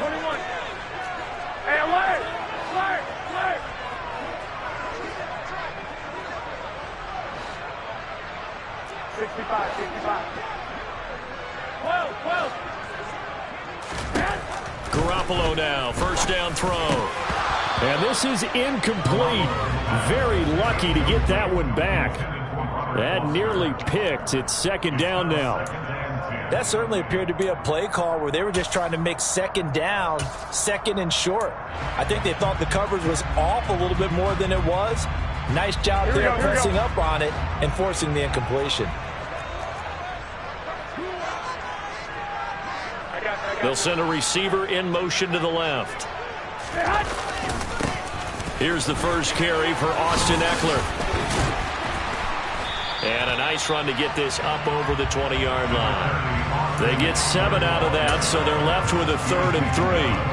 21. Hey, alert! Alert! Alert! 65, 65. 12, 12. Garoppolo now, first down throw. And this is incomplete. Very lucky to get that one back. That nearly picked. It's second down now. That certainly appeared to be a play call where they were just trying to make second down, second and short. I think they thought the coverage was off a little bit more than it was. Nice job there pressing up on it and forcing the incompletion. They'll send a receiver in motion to the left. Here's the first carry for Austin Ekeler. And a nice run to get this up over the 20-yard line. They get 7 out of that, so they're left with a 3rd and 3.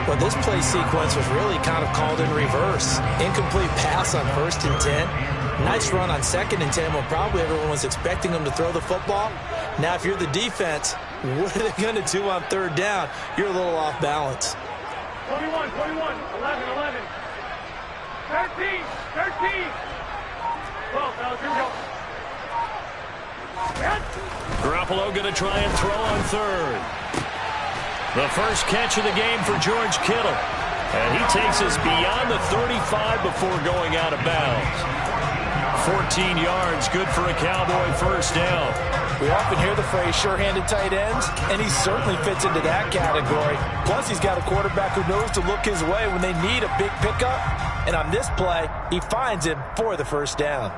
Well, this play sequence was really kind of called in reverse. Incomplete pass on 1st and 10. Nice run on 2nd and 10 when probably everyone was expecting them to throw the football. Now, if you're the defense, what are they going to do on 3rd down? You're a little off balance. 21, 21, 11, 11. 13, 13. 12, fellas, here we go. Garoppolo going to try and throw on 3rd. The first catch of the game for George Kittle. And he takes us beyond the 35 before going out of bounds. 14 yards, good for a Cowboy first down. We often hear the phrase sure-handed tight ends, and he certainly fits into that category. Plus, he's got a quarterback who knows to look his way when they need a big pickup. And on this play, he finds him for the first down.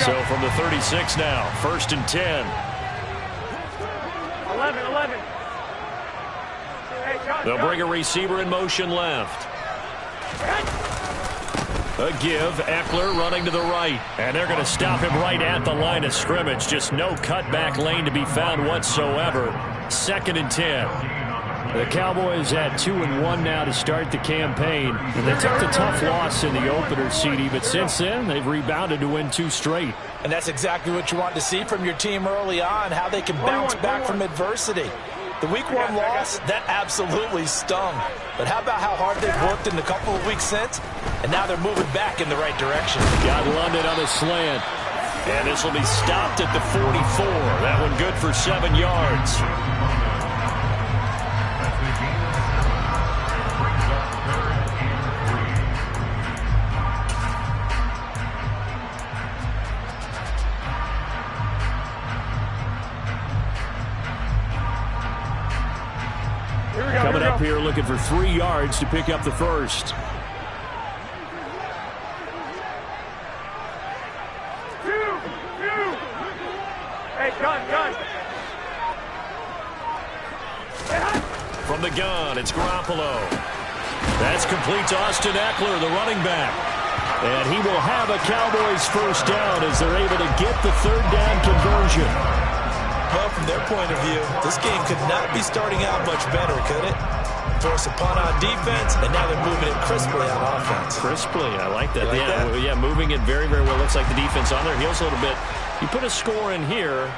So from the 36 now, 1st and 10. 11, 11. Hey, John, They'll bring a receiver in motion left. A give, Ekeler running to the right. And they're going to stop him right at the line of scrimmage. Just no cutback lane to be found whatsoever. 2nd and 10. The Cowboys at 2-1 now to start the campaign. And they took the tough loss in the opener, CD, but since then they've rebounded to win 2 straight. And that's exactly what you want to see from your team early on, how they can bounce back from adversity. The Week 1 loss, that absolutely stung. But how about how hard they've worked in the couple of weeks since? And now they're moving back in the right direction. Got London on a slant. And this will be stopped at the 44. That one good for 7 yards. Coming up here looking for 3 yards to pick up the first. Hey, gun. From the gun, it's Garoppolo. That's complete to Austin Ekeler, the running back. And he will have a Cowboys first down as they're able to get the 3rd down conversion. Well, from their point of view, this game could not be starting out much better, could it? Force a punt on defense, and now they're moving it crisply on offense. Crisply, I like that. Like that? Yeah, moving it very, very well. Looks like the defense on their heels a little bit. You put a score in here,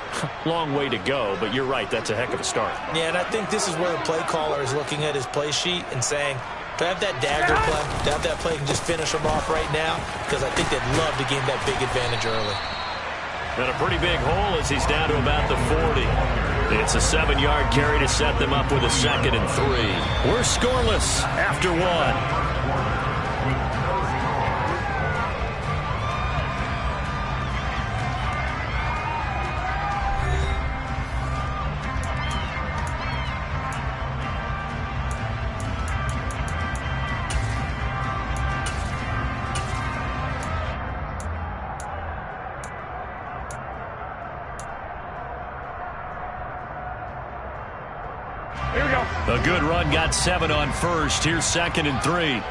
long way to go, but you're right, that's a heck of a start. Yeah, and I think this is where the play caller is looking at his play sheet and saying, do I have that dagger play? Do I have that play and just finish them off right now? Because I think they'd love to gain that big advantage early. And a pretty big hole as he's down to about the 40. It's a 7-yard carry to set them up with a 2nd and 3. We're scoreless after 1. Here we go. A good run, got 7 on first. Here's 2nd and 3.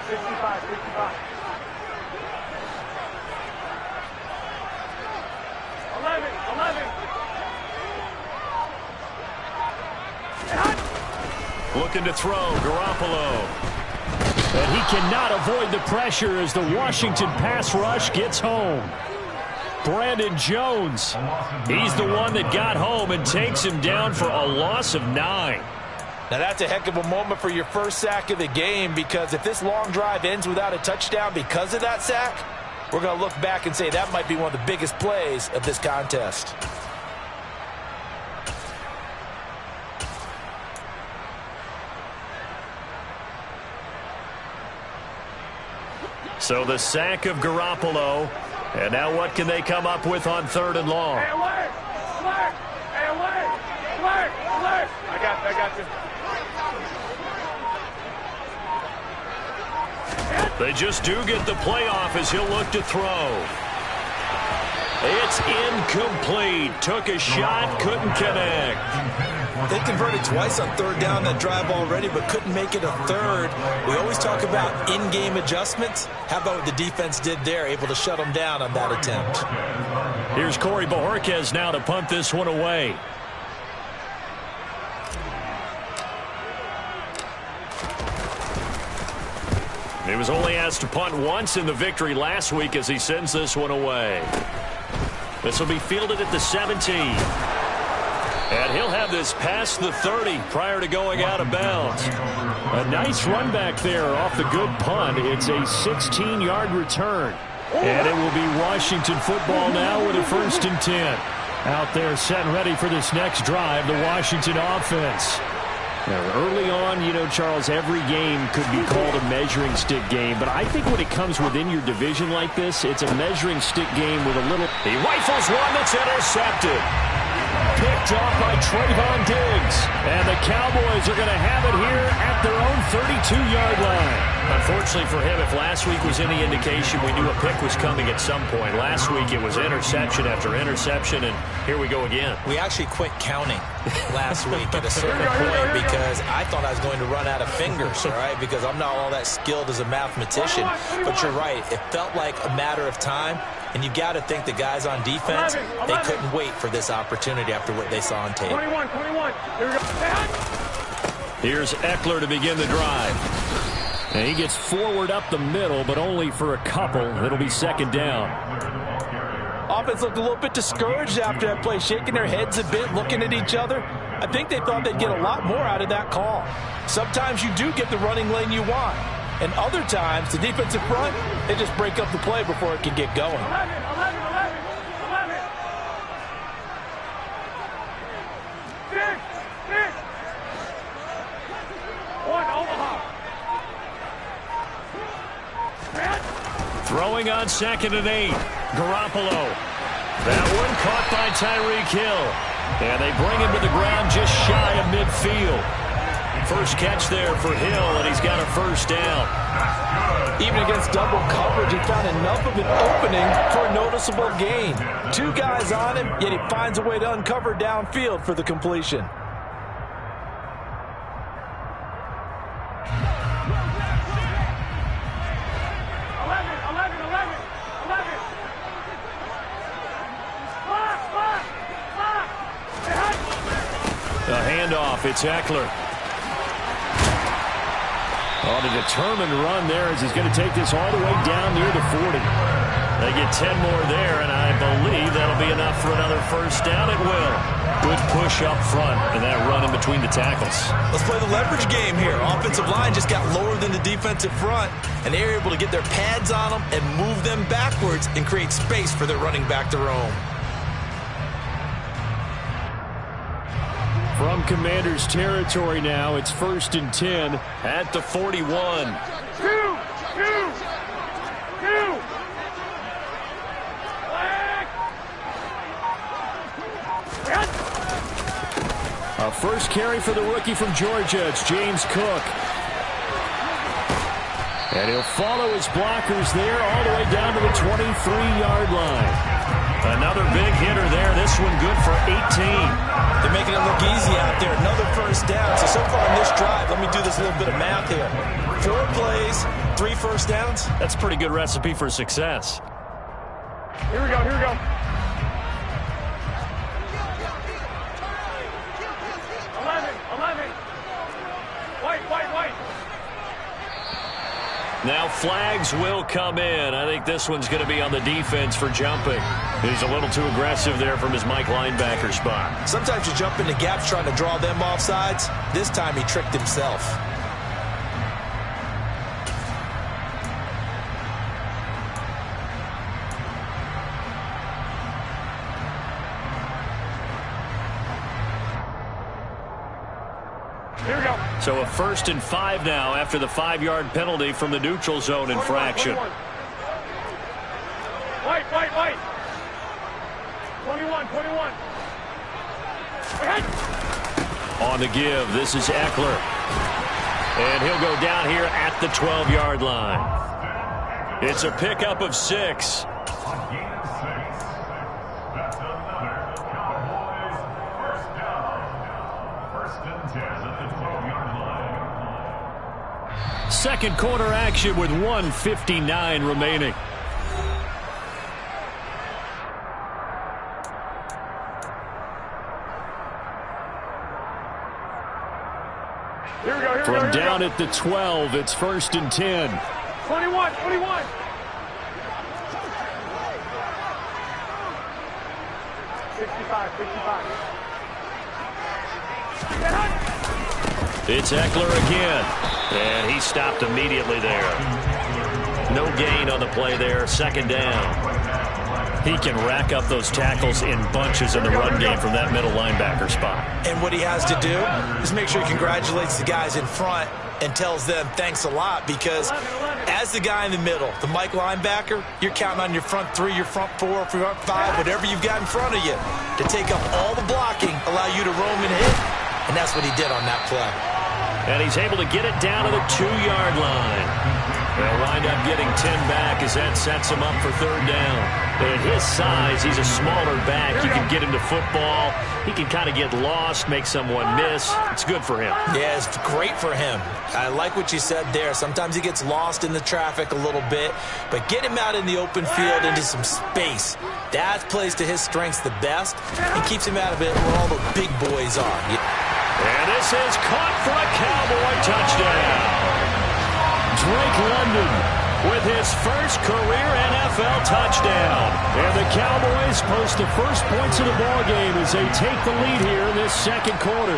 65, 65. 11, 11. Looking to throw, Garoppolo. And he cannot avoid the pressure as the Washington pass rush gets home. Brandon Jones, he's the one that got home and takes him down for a loss of 9. Now that's a heck of a moment for your first sack of the game, because if this long drive ends without a touchdown because of that sack, we're going to look back and say that might be one of the biggest plays of this contest. So the sack of Garoppolo. And now what can they come up with on 3rd and long? Hey, away! Flag! Hey, away! Flag! Flag! I got you. They just do get the playoff as he'll look to throw. It's incomplete. Took a shot, couldn't connect. They converted twice on 3rd down that drive already, but couldn't make it a 3rd. We always talk about in-game adjustments. How about what the defense did there, able to shut them down on that attempt? Here's Corey Bojorquez now to punt this one away. He was only asked to punt once in the victory last week as he sends this one away. This will be fielded at the 17. And he'll have this past the 30 prior to going out of bounds. A nice run back there off the good punt. It's a 16-yard return. And it will be Washington football now with a 1st and 10. Out there set and ready for this next drive, the Washington offense. Now, early on, you know, Charles, every game could be called a measuring stick game. But I think when it comes within your division like this, it's a measuring stick game with a little... He rifles one that's intercepted. Picked off by Trayvon Diggs. And the Cowboys are going to have it here at their own 32-yard line. Unfortunately for him, if last week was any indication, we knew a pick was coming at some point. Last week it was interception after interception, and here we go again. We actually quit counting last week at a certain point because I thought I was going to run out of fingers, all right, because I'm not all that skilled as a mathematician. But you're right. It felt like a matter of time. And you got to think the guys on defense, they couldn't wait for this opportunity after what they saw on tape. 21. Here we go. Here's Eckler to begin the drive. And he gets forward up the middle, but only for a couple. It'll be 2nd down. Offense looked a little bit discouraged after that play, shaking their heads a bit, looking at each other. I think they thought they'd get a lot more out of that call. Sometimes you do get the running lane you want. And other times, the defensive front, they just break up the play before it can get going. 11. Six. 1, Omaha. Throwing on 2nd and 8. Garoppolo. That one caught by Tyreek Hill. And they bring him to the ground just shy of midfield. First catch there for Hill, and he's got a 1st down. Even against double coverage, he found enough of an opening for a noticeable gain. 2 guys on him, yet he finds a way to uncover downfield for the completion. A handoff, it's Eckler. On a determined run there as he's going to take this all the way down near the 40. They get 10 more there, and I believe that'll be enough for another 1st down. It will. Good push up front and that run in between the tackles. Let's play the leverage game here. Offensive line just got lower than the defensive front, and they're able to get their pads on them and move them backwards and create space for their running back to roam. From Commanders territory now, it's 1st and 10 at the 41. Two. A first carry for the rookie from Georgia. It's James Cook. And he'll follow his blockers there all the way down to the 23-yard line. Another big hitter there. This one good for 18. They're making it look easy out there. Another 1st down. So far in this drive, let me do this little bit of math here. 4 plays, 3 1st downs. That's a pretty good recipe for success. Here we go. 11. Now flags will come in. I think this one's going to be on the defense for jumping. He's a little too aggressive there from his Mike linebacker spot. Sometimes you jump into gaps trying to draw them off sides. This time he tricked himself. Here we go. So a 1st and 5 now after the 5-yard penalty from the neutral zone infraction. 21. White. 21. On the give, this is Eckler. And he'll go down here at the 12-yard line. It's a pickup of 6. Second quarter action with 1:59 remaining. From down at the 12, it's 1st and 10. 21. 65. It's Eckler again. And he stopped immediately there. No gain on the play there. 2nd down. He can rack up those tackles in bunches in the run game from that middle linebacker spot. And what he has to do is make sure he congratulates the guys in front and tells them thanks a lot, because as the guy in the middle, the Mike linebacker, you're counting on your front 3, your front 4, front 5, whatever you've got in front of you to take up all the blocking, allow you to roam and hit. And that's what he did on that play. And he's able to get it down to the 2-yard line. They'll wind up getting 10 back as that sets him up for 3rd down. But at his size, he's a smaller back. You can get him to football. He can kind of get lost, make someone miss. It's good for him. Yeah, it's great for him. I like what you said there. Sometimes he gets lost in the traffic a little bit, but get him out in the open field into some space. That plays to his strengths the best and keeps him out of it where all the big boys are. And this is caught for a Cowboy touchdown. Drake London with his first career NFL touchdown. And the Cowboys post the first points of the ball game as they take the lead here in this 2nd quarter.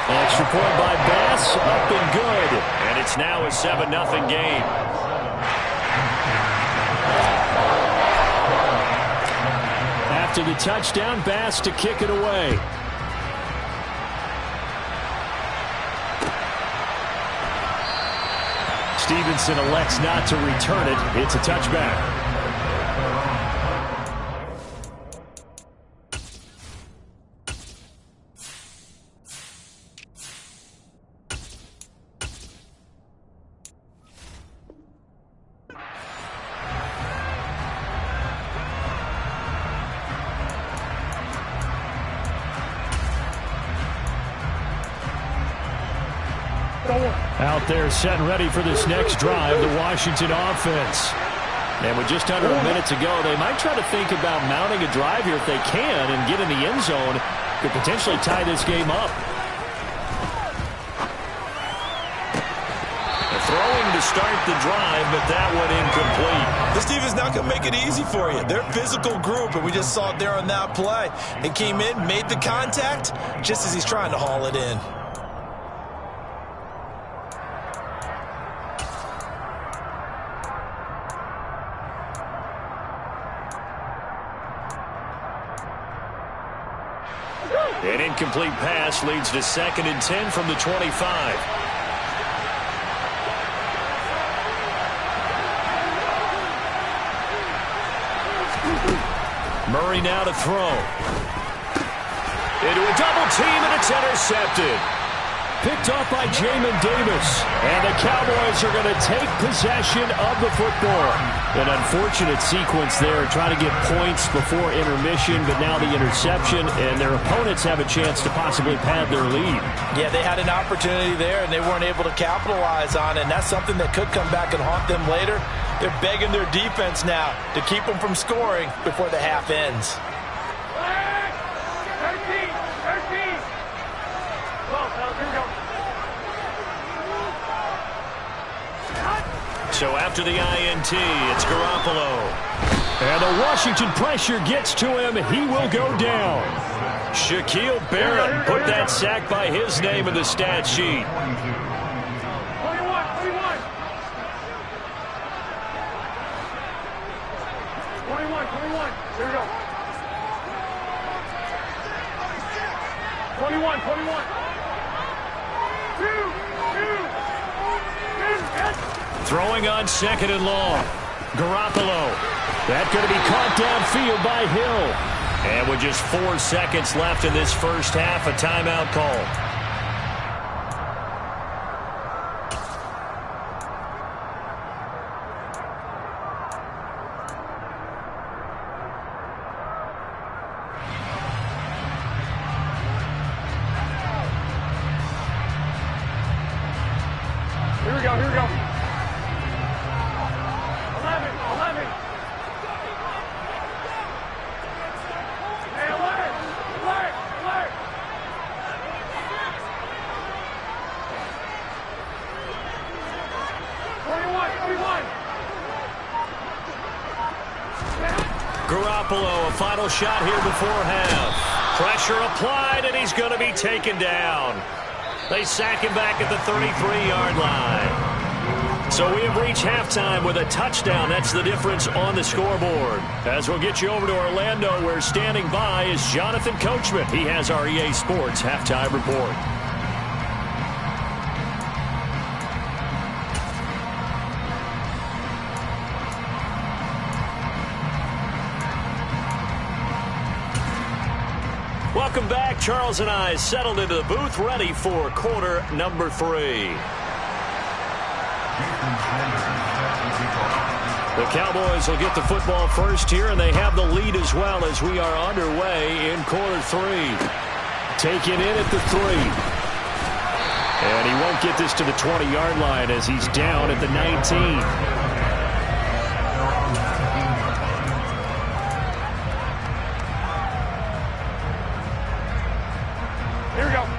Extra point by Bass, up and good. And it's now a 7-0 game. After the touchdown, Bass to kick it away. Stevenson elects not to return it. It's a touchback. Out there set and ready for this next drive, the Washington offense. And with just under a minute to go, they might try to think about mounting a drive here if they can and get in the end zone. Could potentially tie this game up. Throwing to start the drive, but that one incomplete. This team is not going to make it easy for you. They're a physical group, and we just saw it there on that play. They came in, made the contact, just as he's trying to haul it in. An incomplete pass leads to 2nd and 10 from the 25. Murray now to throw. Into a double team, and it's intercepted. Picked off by Jamin Davis. And the Cowboys are going to take possession of the football. An unfortunate sequence there, trying to get points before intermission, but now the interception, and their opponents have a chance to possibly pad their lead. Yeah, they had an opportunity there, and they weren't able to capitalize on it, and that's something that could come back and haunt them later. They're begging their defense now to keep them from scoring before the half ends. 13. 12, here we go. So after the INT, it's Garoppolo. And the Washington pressure gets to him. He will go down. Shaquille Barrett put that sack by his name in the stat sheet. 21, 21. 21. Here we go. 21. 2. Throwing on 2nd and long. Garoppolo. That's going to be caught downfield by Hill. And with just 4 seconds left in this first half, a timeout call. Here we go. 11. Hey, alert. 21. Garoppolo, a final shot here before half. Pressure applied, and he's going to be taken down. They sack him back at the 33-yard line. So we have reached halftime with a touchdown. That's the difference on the scoreboard. As we'll get you over to Orlando, where standing by is Jonathan Coachman. He has our EA Sports halftime report. Welcome back. Charles and I settled into the booth, ready for quarter number 3. The Cowboys will get the football first here, and they have the lead as well as we are underway in quarter 3. Taken in at the 3. And he won't get this to the 20-yard line as he's down at the 19.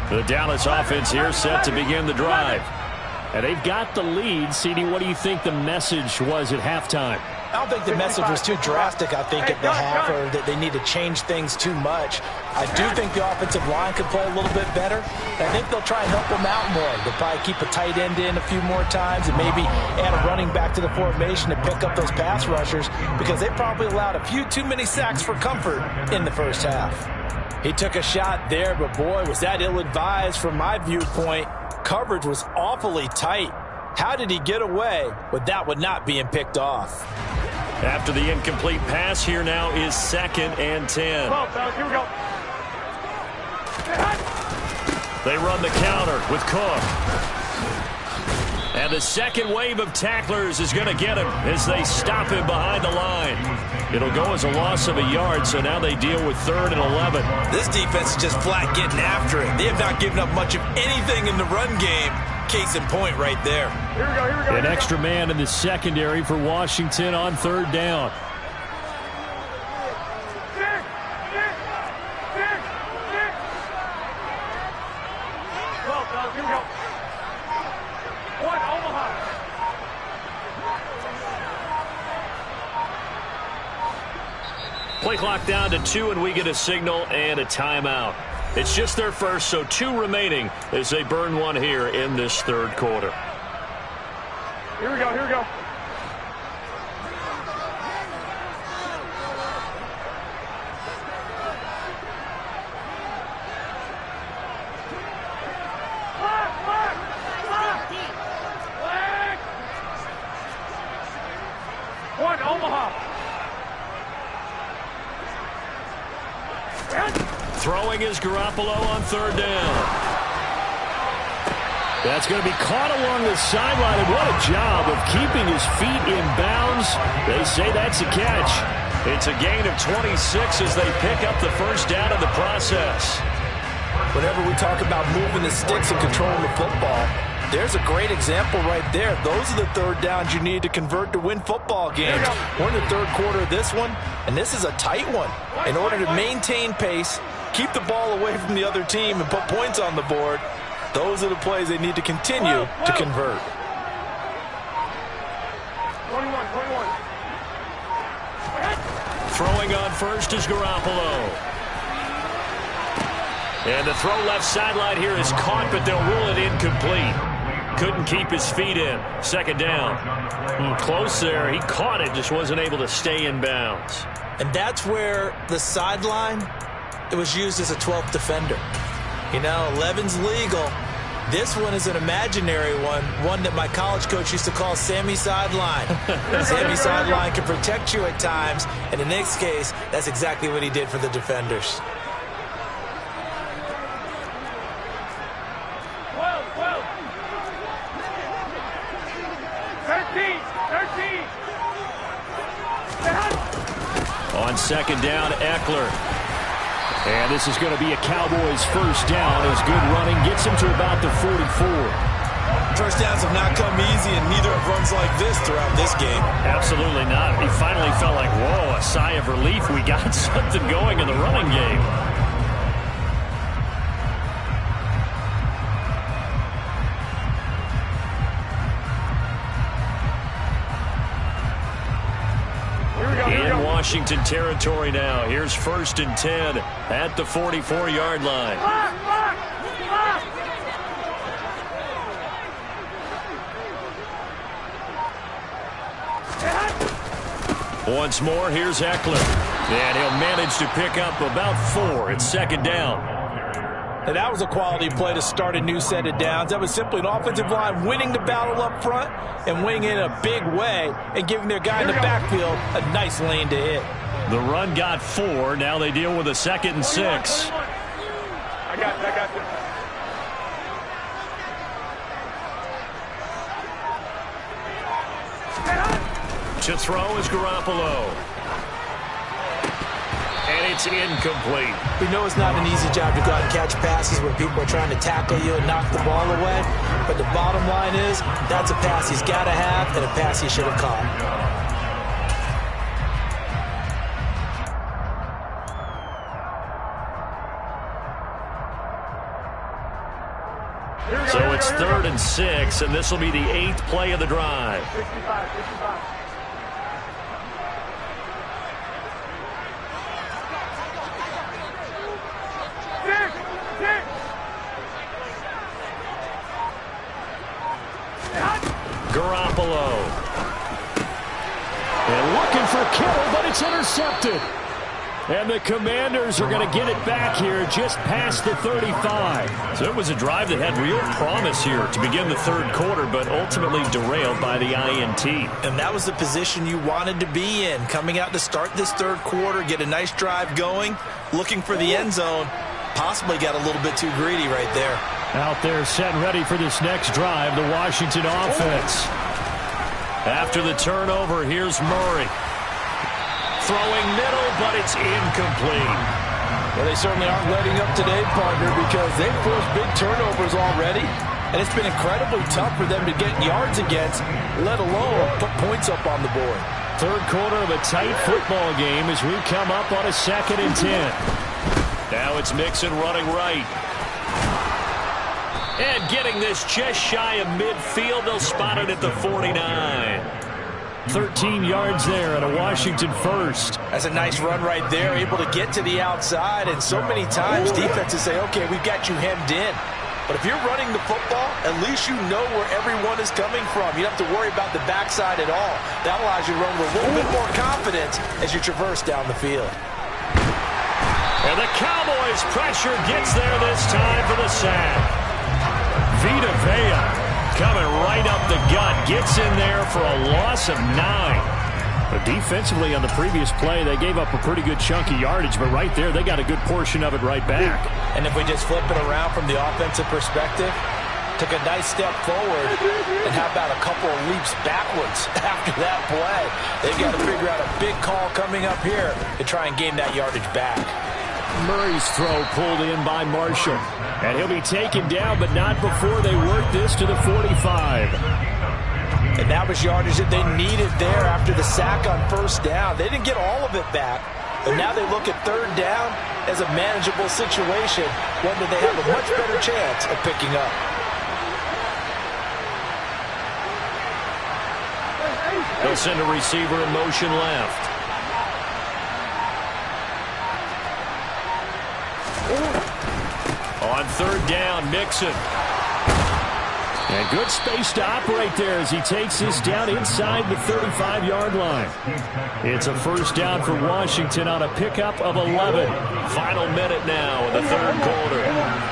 The Dallas offense here set to begin the drive. And they've got the lead. CD, what do you think the message was at halftime? I don't think the message was too drastic, I think, at the half, or that they need to change things too much. I do think the offensive line could play a little bit better. I think they'll try and help them out more. They'll probably keep a tight end in a few more times and maybe add a running back to the formation to pick up those pass rushers, because they probably allowed a few too many sacks for comfort in the first half. He took a shot there, but boy, was that ill-advised from my viewpoint. Coverage was awfully tight. How did he get away with that one not being picked off? After the incomplete pass, here now is 2nd and 10. Here we go. They run the counter with Cook. And the second wave of tacklers is going to get him as they stop him behind the line. It'll go as a loss of a yard, so now they deal with 3rd and 11. This defense is just flat getting after it. They have not given up much of anything in the run game. Case in point right there. Here we go. An extra man in the secondary for Washington on 3rd down. Here we go. 1, Omaha. Play clock down to 2, and we get a signal and a timeout. It's just their first, so 2 remaining as they burn one here in this 3rd quarter. Here we go. One, Omaha. Throwing is Garoppolo on 3rd down. That's going to be caught along the sideline, and what a job of keeping his feet in bounds. They say that's a catch. It's a gain of 26 as they pick up the first down in the process. Whenever we talk about moving the sticks and controlling the football, there's a great example right there. Those are the 3rd downs you need to convert to win football games. We're in the 3rd quarter of this one, and this is a tight one. In order to maintain pace, keep the ball away from the other team, and put points on the board, those are the plays they need to continue to convert. 21. Throwing on first is Garoppolo. And the throw left sideline here is caught, but they'll rule it incomplete. Couldn't keep his feet in. Second down. Close there. He caught it, just wasn't able to stay in bounds. And that's where the sideline, it was used as a 12th defender. You know, 11's legal. This one is an imaginary one that my college coach used to call Sammy Sideline. Sammy Sideline can protect you at times, and in this case, that's exactly what he did for the defenders. 13. On second down, Eckler. And this is going to be a Cowboys first down as good running gets him to about the 44. First downs have not come easy, and neither have runs like this throughout this game. Absolutely not. He finally felt like, whoa, a sigh of relief. We got something going in the running game. In Washington territory now. Here's 1st and 10 at the 44-yard line. Once more, here's Eckler. And he'll manage to pick up about 4. It's second down. And that was a quality play to start a new set of downs. That was simply an offensive line winning the battle up front and winning it in a big way and giving their guy in the backfield a nice lane to hit. The run got 4. Now they deal with a 2nd and 6. I got this. To throw is Garoppolo. And it's incomplete. We know it's not an easy job to go out and catch passes where people are trying to tackle you and knock the ball away. But the bottom line is, that's a pass he's got to have and a pass he should have caught. So it's 3rd and 6, and this will be the 8th play of the drive. 65. Garoppolo. And looking for Kittle, but it's intercepted. And the Commanders are going to get it back here just past the 35. So it was a drive that had real promise here to begin the 3rd quarter, but ultimately derailed by the INT. And that was the position you wanted to be in, coming out to start this 3rd quarter, get a nice drive going, looking for the end zone. Possibly got a little bit too greedy right there. Out there set and ready for this next drive, the Washington offense. After the turnover, here's Murray. Throwing middle, but it's incomplete. Well, they certainly aren't letting up today, partner, because they've forced big turnovers already, and it's been incredibly tough for them to get yards against, let alone put points up on the board. 3rd quarter of a tight football game as we come up on a 2nd and 10. Now it's Mixon running right. And getting this just shy of midfield. They'll spot it at the 49. 13 yards there and a Washington first. That's a nice run right there, able to get to the outside. And so many times defenses say, okay, we've got you hemmed in. But if you're running the football, at least you know where everyone is coming from. You don't have to worry about the backside at all. That allows you to run with a little bit more confidence as you traverse down the field. And the Cowboys' pressure gets there this time for the sack. Vita Vea coming right up the gut. Gets in there for a loss of 9. But defensively on the previous play, they gave up a pretty good chunk of yardage. But right there, they got a good portion of it right back. And if we just flip it around from the offensive perspective, took a nice step forward, and how about a couple of leaps backwards after that play? They've got to figure out a big call coming up here to try and gain that yardage back. Murray's throw pulled in by Marshall. And he'll be taken down, but not before they work this to the 45. And that was yardage that they needed there after the sack on 1st down. They didn't get all of it back, but now they look at 3rd down as a manageable situation, one that they have a much better chance of picking up. They'll send a receiver in motion left. On third down, Mixon. And good space to operate there as he takes this down inside the 35-yard line. It's a first down for Washington on a pickup of 11. Final minute now in the third quarter.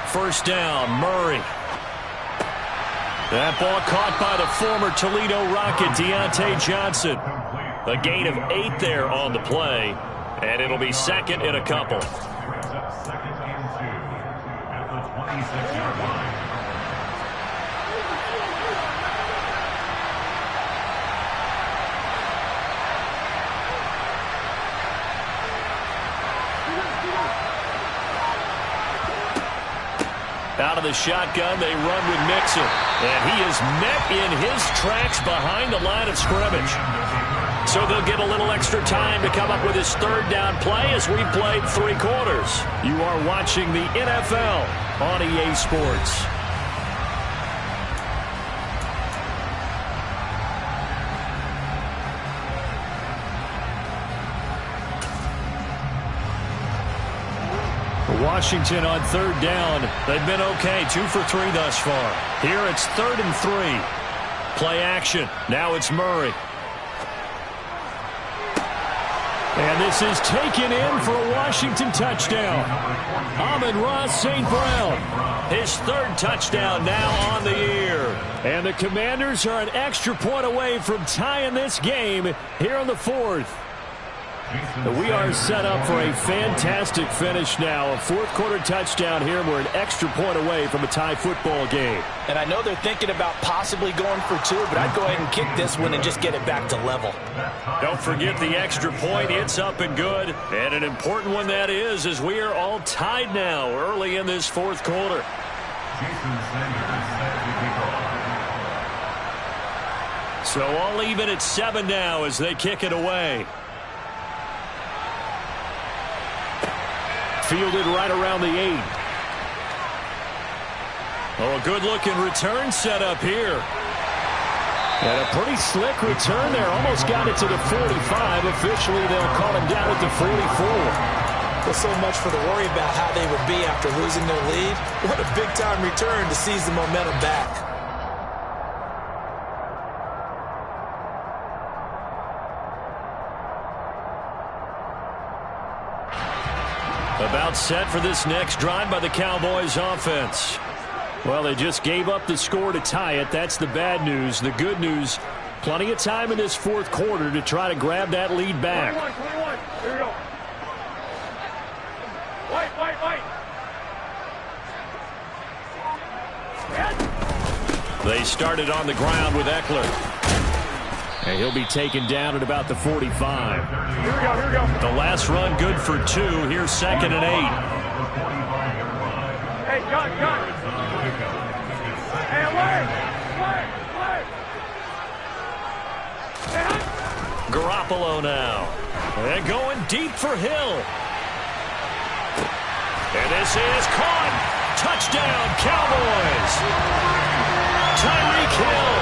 First down, Murray. That ball caught by the former Toledo Rocket, Deontay Johnson. A gain of 8 there on the play, and it'll be second in a couple. Out of the shotgun, they run with Mixon. And he is met in his tracks behind the line of scrimmage. So they'll get a little extra time to come up with his third down play as we've played 3 quarters. You are watching the NFL on EA Sports. Washington on third down. They've been okay, 2 for 3 thus far. Here it's 3rd and 3. Play action. Now it's Murray. And this is taken in for a Washington touchdown. Amon-Ra St. Brown. His 3rd touchdown now on the year. And the Commanders are an extra point away from tying this game here in the 4th. We are set up for a fantastic finish now. A 4th quarter touchdown here. We're an extra point away from a tie football game. And I know they're thinking about possibly going for 2, but I'd go ahead and kick this one and just get it back to level. Don't forget the extra point. It's up and good. And an important one that is, as we are all tied now early in this 4th quarter. So all even at 7 now as they kick it away. Fielded right around the 8. Oh, a good-looking return set up here. And a pretty slick return there. Almost got it to the 45. Officially, they'll call him down at the 44. Well, so much for the worry about how they would be after losing their lead. What a big-time return to seize the momentum back. About set for this next drive by the Cowboys offense. Well, they just gave up the score to tie it. That's the bad news. The good news, plenty of time in this 4th quarter to try to grab that lead back. 21. Here we go. White. They started on the ground with Eckler. And he'll be taken down at about the 45. Here we go. The last run good for 2. Here's 2nd and 8. Hey, gun. Hey, away. Garoppolo now. And going deep for Hill. And this is caught. Touchdown, Cowboys. Tyreek Hill.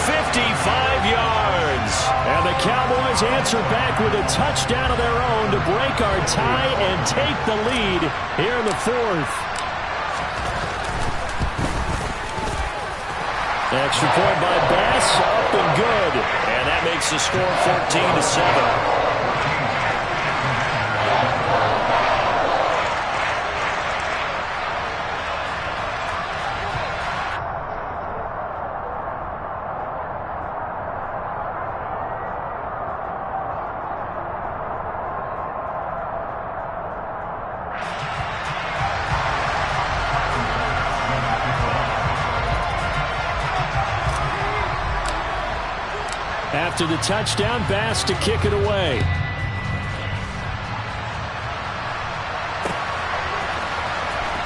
55 yards. And the Cowboys answer back with a touchdown of their own to break our tie and take the lead here in the 4th. Extra point by Bass, up and good. And that makes the score 14-7. After the touchdown, Bass to kick it away.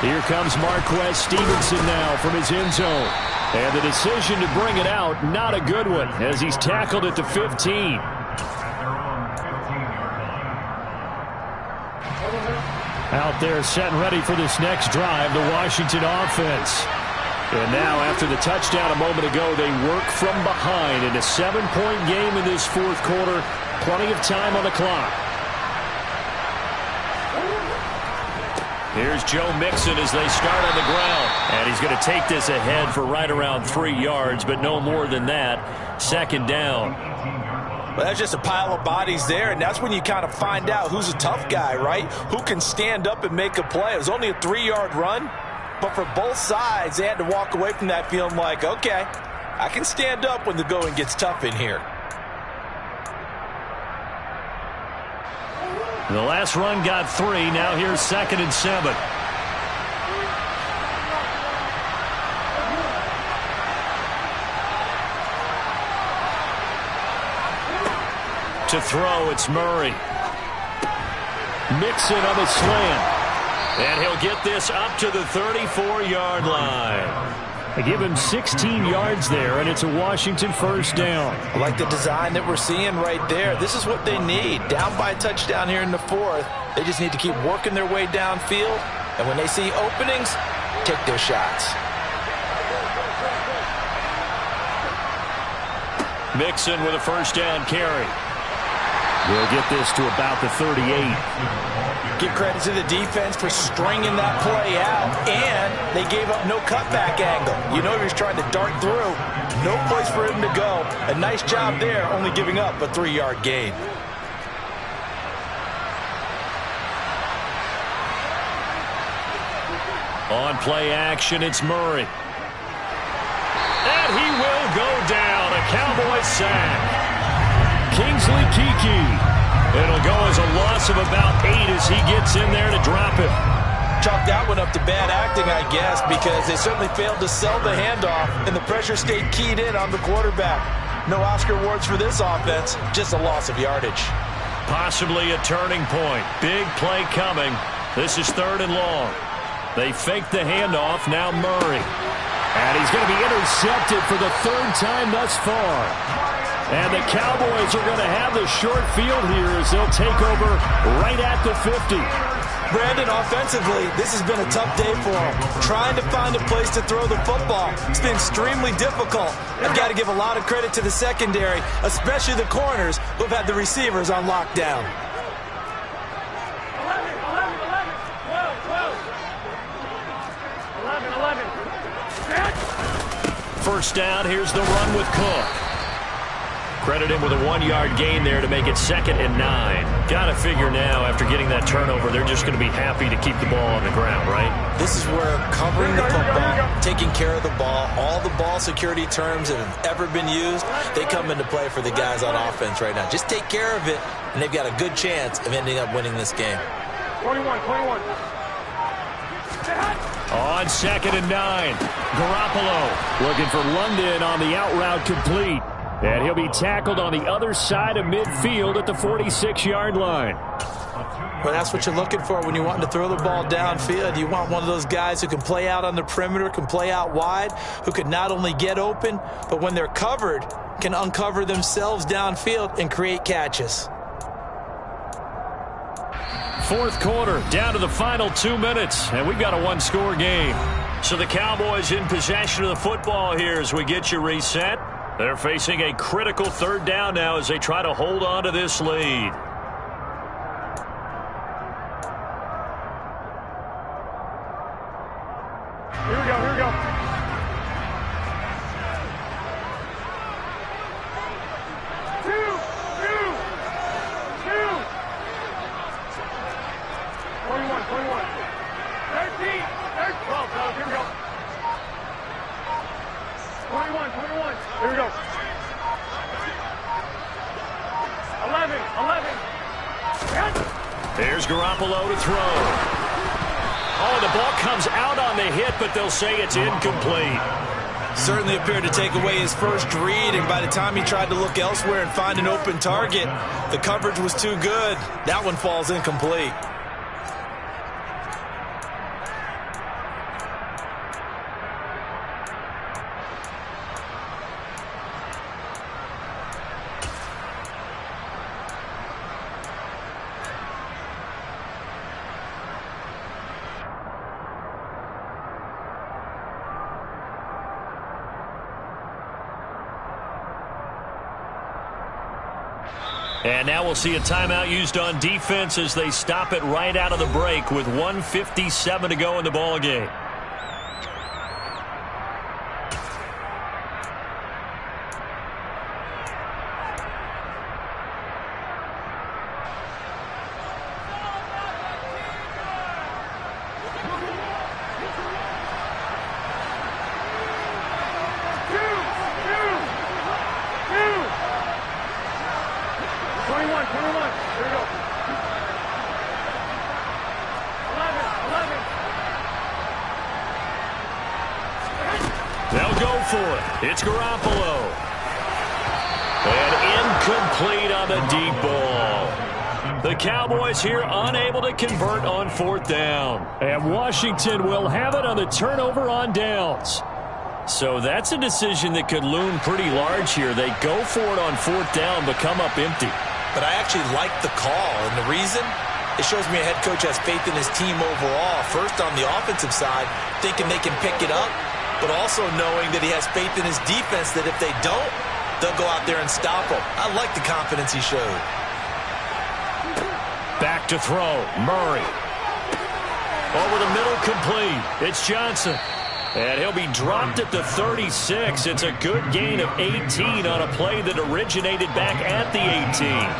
Here comes Marquez Stevenson now from his end zone. And the decision to bring it out, not a good one, as he's tackled at the 15. Out there set and ready for this next drive, the Washington offense. And now after the touchdown a moment ago, they work from behind in a 7-point game in this fourth quarter. Plenty of time on the clock. Here's Joe Mixon as they start on the ground. And he's going to take this ahead for right around 3 yards, but no more than that. Second down. Well, that's just a pile of bodies there, and that's when you kind of find out who's a tough guy, right? Who can stand up and make a play. It was only a 3-yard run, but for both sides, they had to walk away from that feeling like, okay, I can stand up when the going gets tough in here. The last run got 3. Now here's 2nd and 7. To throw, it's Murray. Mixon on the slant. And he'll get this up to the 34-yard line. They give him 16 yards there, and it's a Washington first down. I like the design that we're seeing right there. This is what they need. Down by a touchdown here in the fourth. They just need to keep working their way downfield. And when they see openings, take their shots. Mixon with a first down carry. We'll get this to about the 38. Give credit to the defense for stringing that play out, and they gave up no cutback angle. You know he was trying to dart through. No place for him to go. A nice job there, only giving up a 3-yard gain. On play action, it's Murray. And he will go down. A Cowboy sack. Kingsley Keke. It'll go as a loss of about 8 as he gets in there to drop it. Chalk that one up to bad acting, I guess, because they certainly failed to sell the handoff, and the pressure stayed keyed in on the quarterback. No Oscar awards for this offense, just a loss of yardage. Possibly a turning point. Big play coming. This is 3rd and long. They fake the handoff, now Murray. And he's going to be intercepted for the 3rd time thus far. And the Cowboys are going to have the short field here as they'll take over right at the 50. Brandon, offensively, this has been a tough day for them. Trying to find a place to throw the football. It's been extremely difficult. I've got to give a lot of credit to the secondary, especially the corners who've had the receivers on lockdown. 11. First down, here's the run with Cook. Credit him with a 1-yard gain there to make it 2nd and 9. Got to figure now, after getting that turnover, they're just going to be happy to keep the ball on the ground, right? This is where covering the football, taking care of the ball, all the ball security terms that have ever been used, they come into play for the guys on offense right now. Just take care of it, and they've got a good chance of ending up winning this game. 21. On 2nd and 9, Garoppolo looking for London on the out route complete. And he'll be tackled on the other side of midfield at the 46-yard line. Well, that's what you're looking for when you're wanting to throw the ball downfield. You want one of those guys who can play out on the perimeter, can play out wide, who can not only get open, but when they're covered, can uncover themselves downfield and create catches. Fourth quarter, down to the final 2 minutes, and we've got a 1-score game. So the Cowboys in possession of the football here as we get you reset. They're facing a critical 3rd down now as they try to hold on to this lead. Here we go. 2. 21. 13. 12. Here we go. 21. Here we go. 11. There's Garoppolo to throw. Oh, the ball comes out on the hit, but they'll say it's incomplete. Certainly appeared to take away his first read, and by the time he tried to look elsewhere and find an open target, the coverage was too good. That one falls incomplete. And now we'll see a timeout used on defense as they stop it right out of the break with 1:57 to go in the ballgame. They'll go for it. It's Garoppolo. And incomplete on the deep ball. The Cowboys here unable to convert on 4th down. And Washington will have it on the turnover on downs. So that's a decision that could loom pretty large here. They go for it on 4th down, but come up empty. But I actually like the call, and the reason? It shows me a head coach has faith in his team overall. First, on the offensive side, thinking they can pick it up, but also knowing that he has faith in his defense that if they don't, they'll go out there and stop him. I like the confidence he showed. Back to throw. Murray. Over the middle, complete. It's Johnson. And he'll be dropped at the 36. It's a good gain of 18 on a play that originated back at the 18.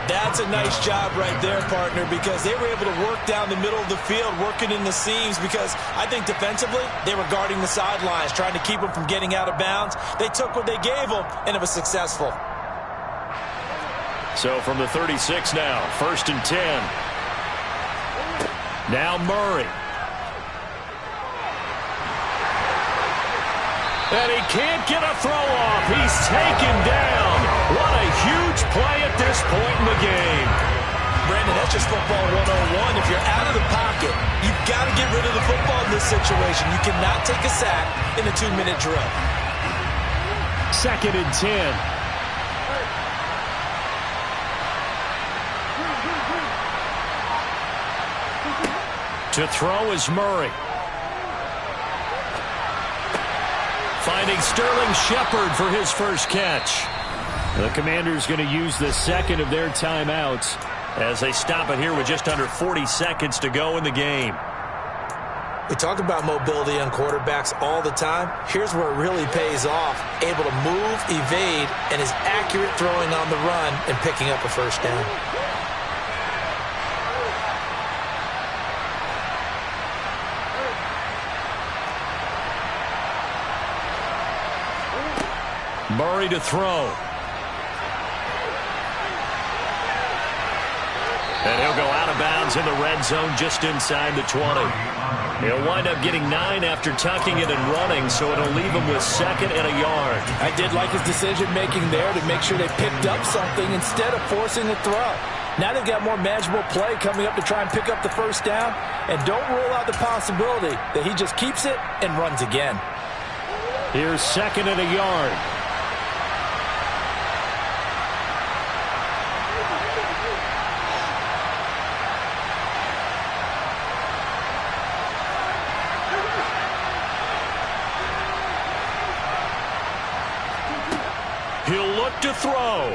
That's a nice job right there, partner, because they were able to work down the middle of the field, working in the seams, because I think defensively they were guarding the sidelines, trying to keep them from getting out of bounds. They took what they gave them, and it was successful. So from the 36 now, 1st and 10. Now Murray. And he can't get a throw off. He's taken down. What a huge play at this point in the game. Brandon, that's just football 101. If you're out of the pocket, you've got to get rid of the football in this situation. You cannot take a sack in a 2-minute drill. 2nd and 10. To throw is Murray. Finding Sterling Shepard for his first catch. The Commanders going to use the 2nd of their timeouts as they stop it here with just under 40 seconds to go in the game. We talk about mobility on quarterbacks all the time. Here's where it really pays off. Able to move, evade, and is accurate throwing on the run and picking up a first down. Murray to throw. And he'll go out of bounds in the red zone just inside the 20. He'll wind up getting 9 after tucking it and running, so it'll leave him with 2nd and a yard. I did like his decision-making there to make sure they picked up something instead of forcing the throw. Now they've got more manageable play coming up to try and pick up the first down, and don't rule out the possibility that he just keeps it and runs again. Here's 2nd and a yard. He'll look to throw.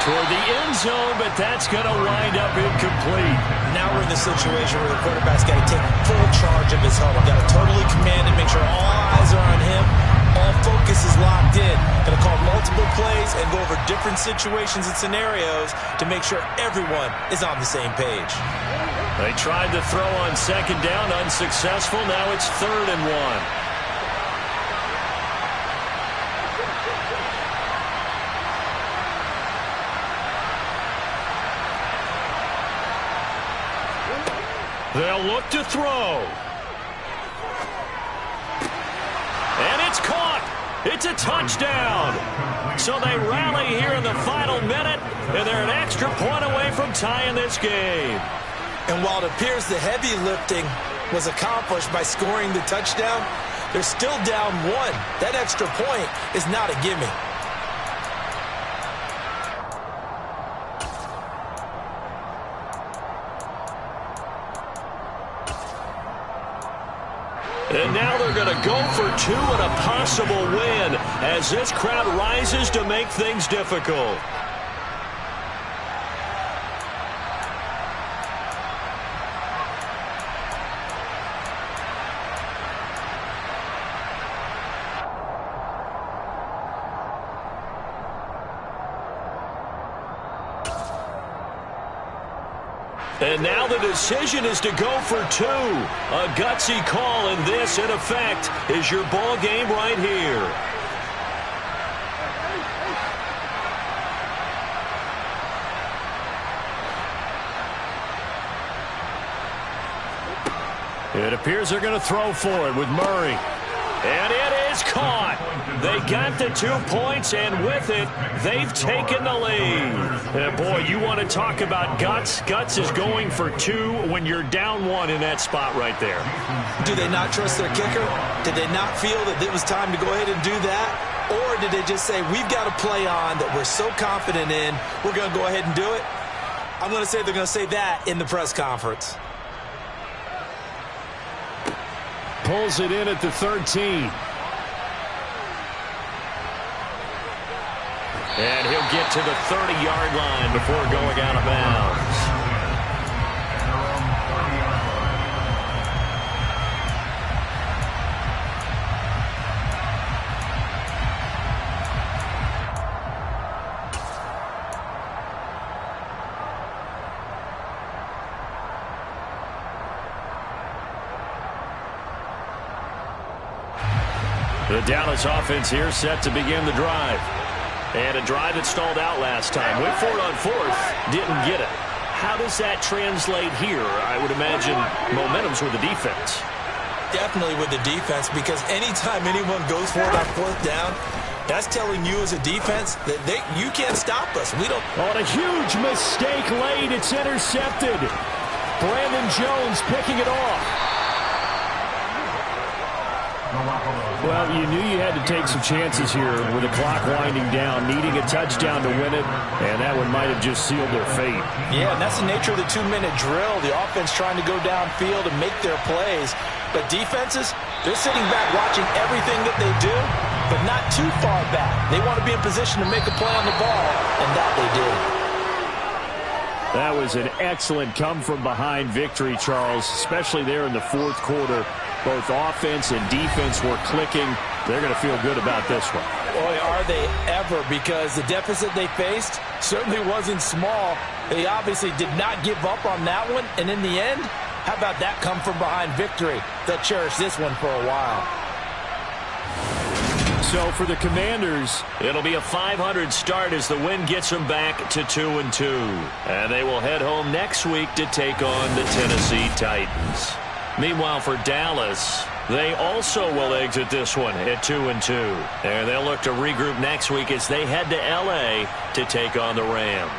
Toward the end zone, but that's going to wind up incomplete. Now we're in the situation where the quarterback's got to take full charge of his helmet. Got to totally command it, make sure all eyes are on him. All focus is locked in. Going to call multiple plays and go over different situations and scenarios to make sure everyone is on the same page. They tried to throw on 2nd down, unsuccessful. Now it's 3rd and 1. They'll look to throw. And it's caught. It's a touchdown. So they rally here in the final minute, and they're an extra point away from tying this game. And while it appears the heavy lifting was accomplished by scoring the touchdown, they're still down 1. That extra point is not a gimme. And now they're going to go for two and a possible win as this crowd rises to make things difficult. And now the decision is to go for two. A gutsy call, and this, in effect, is your ball game right here. It appears they're going to throw for it with Murray. And it is caught. They got the 2 points, and with it, they've taken the lead. And boy, you want to talk about guts. Guts is going for two when you're down one in that spot right there. Do they not trust their kicker? Did they not feel that it was time to go ahead and do that? Or did they just say, we've got a play on that we're so confident in, we're going to go ahead and do it? I'm going to say they're going to say that in the press conference. Pulls it in at the 13. And he'll get to the 30-yard line before going out of bounds. The Dallas offense here set to begin the drive. And a drive that stalled out last time. Went for it on fourth. Didn't get it. How does that translate here? I would imagine momentum's with the defense. Definitely with the defense, because anytime anyone goes for it on fourth down, that's telling you as a defense that you can't stop us. We don't. On a huge mistake late. It's intercepted. Brandon Jones picking it off. Well, you knew you had to take some chances here with the clock winding down, needing a touchdown to win it, and that one might have just sealed their fate. Yeah, and that's the nature of the 2-minute drill. The offense trying to go downfield and make their plays. But defenses, they're sitting back watching everything that they do, but not too far back. They want to be in position to make a play on the ball, and that they did. That was an excellent come-from-behind victory, Charles, especially there in the fourth quarter. Both offense and defense were clicking. They're going to feel good about this one. Boy, are they ever, because the deficit they faced certainly wasn't small. They obviously did not give up on that one, and in the end, how about that come-from-behind victory? They'll cherish this one for a while. So for the Commanders, it'll be a .500 start as the win gets them back to 2-2. And they will head home next week to take on the Tennessee Titans. Meanwhile, for Dallas, they also will exit this one at 2-2. And they'll look to regroup next week as they head to L.A. to take on the Rams.